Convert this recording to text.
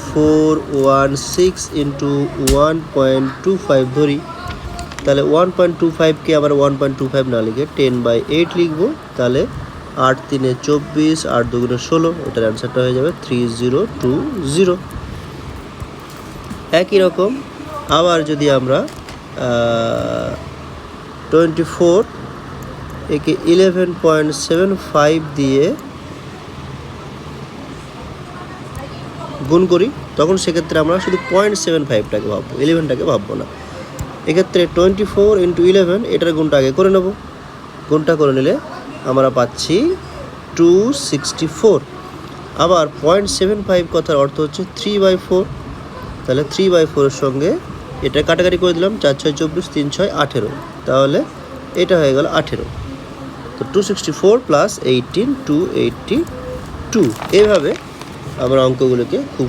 416 into 1.25 ধরি, তাহলে 1.25কে আবার 1.25 না লিখে 10/8 লিখবো। তাহলে 8 3 24, 8 2 16, এটার অ্যান্সারটা হয়ে যাবে 3020। একই রকম আবার যদি আমরা 24 একে 11.75 দিয়ে গুণ করি, তখন সেক্ষেত্রে আমরা শুধু 0.75টাকে ভাববো, 11টাকে ভাববো না। এক্ষেত্রে 24 ইন্টু 11, এটার গুণটা আগে করে নেব। গুণটা করে নিলে আমরা পাচ্ছি 264। আবার 0.75 কথার অর্থ হচ্ছে 3/4, তাহলে 3/4-এর সঙ্গে এটা কাটাকাটি করে দিলাম, 4 6 24, 3 6 18, তাহলে এটা হয়ে গেল 18। তো 264 + 18 282। এইভাবে আমরা অঙ্কগুলোকে খুব